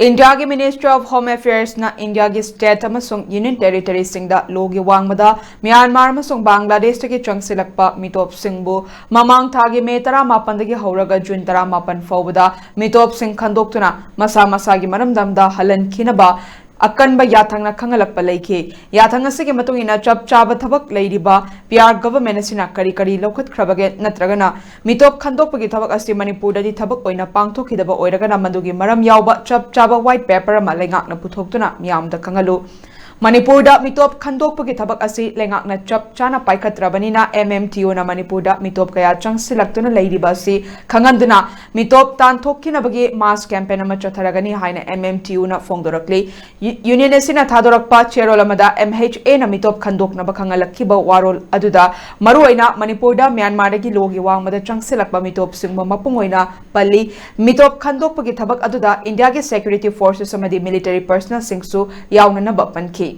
India की ministry of home affairs ना India की स्टेट यूनियन टेरिटरी लोगी वांगमदा म्यांमार बांग्लादेश की चंगसिलक्पा मितोप सिंहबु ममांग थागी मे 18 हौरगा जून 18 फौबदा मितोप सिंह खंदोक्तुना मसा मसागी मरमदमदा हलनखिनबा अकनब याथंगना खंगलक्पा लैखि याथंग असिगे मतुंगिना चप चाब थबक लैरिबा पीआर गवर्नमेंट असिना करी करी लौखतख्रबगे नत्रगना मितोप खंदोकपगी थबक असि मणिपुरदि थबक ओइना पांगथोखिदबा ओइरगना मदुगी मरम यावबा चप चाब व्हाइट पेपर अमा लेंगाकना पुथोक्तुना मियामदा खंगलु मणिपुरदा मितोप खंदोकपगी थबक असि लेंगाकना चप चाना पाइखत्रबनिना MMTO ना मणिपुरदा मितोप कया चंगसिलक्तुना लैरिबा असि खंगंदुना मितोप तानथोखिनबगी मास कैंपेन अमा चथरगनी हाइना MMTO ना फोंदोरक्ली यूनियन असिना थादोरक्पा चेरोल अमदा MHA ना मितोप खंदोकनबा खंगलक्खिबा वारोल अदुदा मरुओइना मणिपुरदा म्यांमारदगी लोगी वांगमदा चंगसिलक्पा मितोप सिंगबा मपुंगोइना पल्ली मितोप खंदोकपगी थबक अदुदा इंडिया की सिक्योरिटी फोर्सेस अमदी मिलिटरी पर्सनल सिंगसु यावननबा पनखि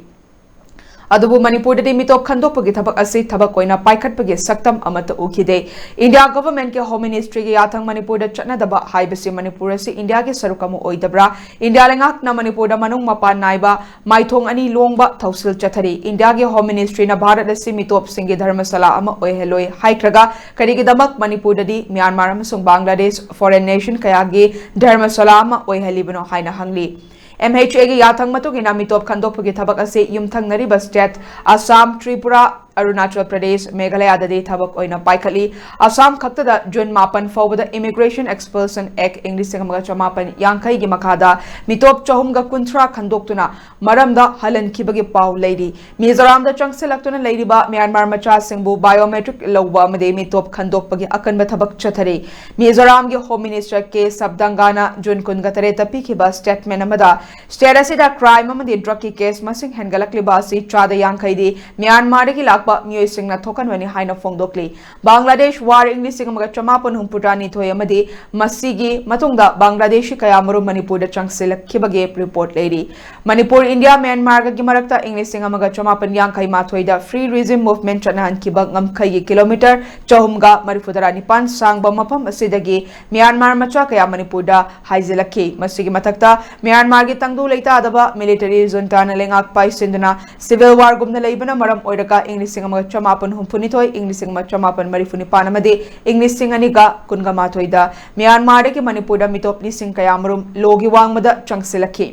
अदुबु मणिपुरदि मितोप खंदोकपगी थबक असि थबक ओइना पाइखटपगी सक्तम अमत उखिदे इंडिया गवर्नमेंट के होम मिनिस्ट्री के याथंग मणिपुरदा चटनदबा हाइबसि मणिपुर असि इंडिया के सरुकमु ओइदब्रा इंडिया लेंगाकना मणिपुरदा मनुंग मपान नाइबा माइथोंग अनि लोंगबा थौसिल चथरी इंडिया के होम मिनिस्ट्री ना भारत असि मितोप सिंगे धर्मशाला अमा ओइहेलोय हाइख्रगा करिगिदमक मणिपुरदि म्यांमार अमसुंग बांग्लादेश फॉरेन नेशन कयागे धर्मशाला अमा ओइहेलिबनो हाइना हंगली MHA की याथंग मतुगिना मितोप खंदोकपगी थबक असे युमथंगनरिबा स्टेट असम त्रिपुरा अरुणाचल प्रदेश मेघालय दे थबक ओइना पाइखली असम खक्तदा जून 8 फौबदा इमिग्रेशन एक्सपल्सन एक्ट इंग्लिश 1950 की मखादा मितोप 413 खंदोक्तुना मरमदा हलनखिबगी पाउ लैरी मिजोरामदा चंगसिलक्तुना लैरिबा म्यांमार मचा सिंगबु बायोमेट्रिक लौबा अमदे मितोप खंदोकपगी अकनब थबक चथरे मिजोराम के होम मिनिस्टर के सबदंगाना जून 19 पिखिबा स्टेटमेंट अमदा स्टेट असिदा क्राइम अमदे ड्रग की केस मसिंग हेनगलक्लिबा असि 450 म्यांमार की मियोय सिंगना थोकनवनी हाइना फोंदोकली बांग्लादेश वार इंग्लिश 1994 मसीगी मतुंगदा बांग्लादेशी कयामरु मणिपुरदा चंगसिलक्खिबगे रिपोर्ट लेरी मणिपुर इंडिया म्यांमार गी मरक्ता इंग्लिश 1950 दा फ्री रिजिम मूवमेंट चनहनखिबा ngमखैगी किलोमीटर 439 सांगबा मफम असिदगी म्यांमार मचा कया मणिपुरदा हाइजिलक्खि मसीगी मथक्ता म्यांमार गी तंगदु लेतादबा मिलिटरी जुंटाना लेंगाक पाइसिंदुना सिविल वार गुमना लेबना मरम ओइरका इंग्लिश 1950 इंग्लिश 1954 इंग्लिश 2018 म्यांमार के मणिपुर मितोप लिसिंग कयामरुम लोगी वांगमदा चंगसिलक्खि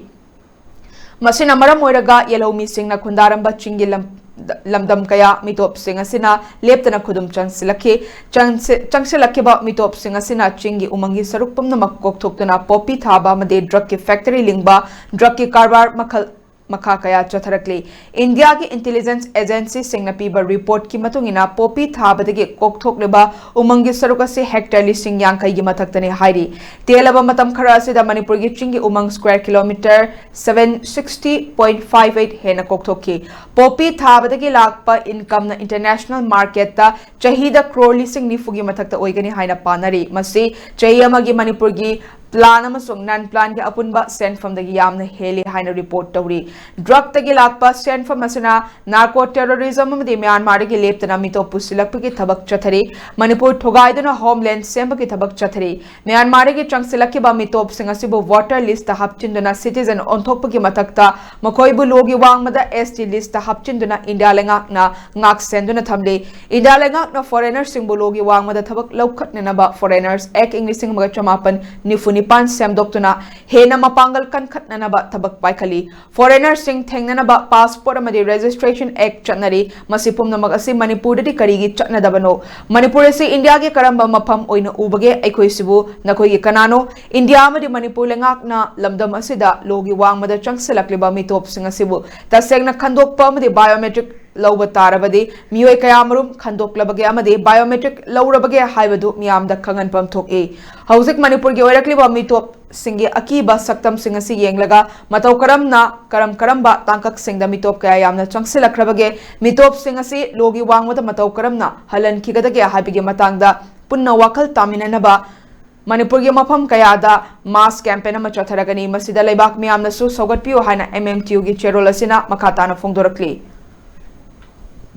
मसिना मरम ओइरगा येलौमी सिंगना खुंदारंबा चिंगी लमदम कया मितोप सिंग असिना लेप्तना खुदुम चंगसिलक्खिबा मितोप सिंग असिना चिंगी उमंगी सरुक पुमनमक कोकथोक्तुना पॉपी थाबा मदे ड्रग की फैक्ट्री लिंगबा ड्रग की कारबार मखल मखा कया चथरकली इंडिया की इंटेलिजेंस एजेंसी सिंगना पीबा रिपोर्ट की मतुंगिना पॉपी थाबदगी कोकथोक्लेबा उमंगी सरुक से हेक्टर लिसिंग यांखई की मथक्तने हाइरी तेलबा मतम खरा असिदा मणिपुर की चिंगी उमंग स्क्वायर किलोमीटर 760.58 हेना कोकथोक्की पॉपी थाबदगी लाकपा इनकम ना इंटरनेशनल मार्केट ता चाहिदा क्रोर लिसिंग निफुगी मथक्ता ओइगनी हाइना पानरी मसी चही अमगी मणिपुर की प्लान नन प्लान के अपुनबा सेंफम यामना हेली हाइना रिपोर्ट तौरी ड्रग तगी लाकपा सेंफम असना नार्को टेररिज्म अमदि म्यांमार की लेप्तना मितोप पुसिलक्पगी थबक चथरे मणिपुर थोगाइदुना होमलैंड सेंबगी थबक चथरे म्यांमार की चंगसिलक्खिबा मितोप सिंग असिबु वोटर लिस्ट हपचिंदुना सिटीजन ओंथोकपगी मथक्ता मखोइबु लोगी वांगमदा ST लिस्ट हपचिंदुना इंडिया लेंगाकना ngak सेंदुना थमले इंडिया लेंगाकना फॉरेनर सिंगबु लोगी वांगमदा थबक लौखटनबा फॉरेनर्स एक्ट इंग्लिश 1950 निपान सेमदोक्तुना हेना मपांगल कनखटनबा थबक पाइखली फॉरेनर सिंग थेंगनबा पासपोर्ट अमदि रजिस्ट्रेशन एक्ट चनरी मसिपुमनमक असि मणिपुरदि करिगी चटनदबनो मणिपुर असि इंडिया के करंबा मफम ओइना उबगे अखोइसिबु नखोइगी कनानो इंडिया अमदि मणिपुर लेंगाकना लमदम असिदा लोगी वांगमदा चंगसिलक्लिबा मितोप सिंग असिबु तसेंगना खंदोकपा अमदि बायोमेट्रिक लौब तारबदि मियोय कयामरुम खंदोकलबगे अमदि बायोमेट्रिक लौरबगे हाइबदु मियामदा खंगनपम थोकए हौजिक मणिपुर के ओइरक्लिबा मितोप सिंगे अकीबा सक्तम सिंग असि येंगलगा मतौ करमबा तांकक सिंगदा मितोप कया यामना चंगसिलक्खरबगे मितोप सिंग असि लोगी वांगमदा मतौ करमना हलनखिगदगे हाइबगे मतांगदा पुन्ना वाखल तामिननबा मणिपुर की मफम कयादा मास कैंपेन अमा चथरगनी मसिदा लेबाक मियामनसु सौगटपियो हाइना MMTO की चेरोल असिना मखाताना फोंदोरक्ली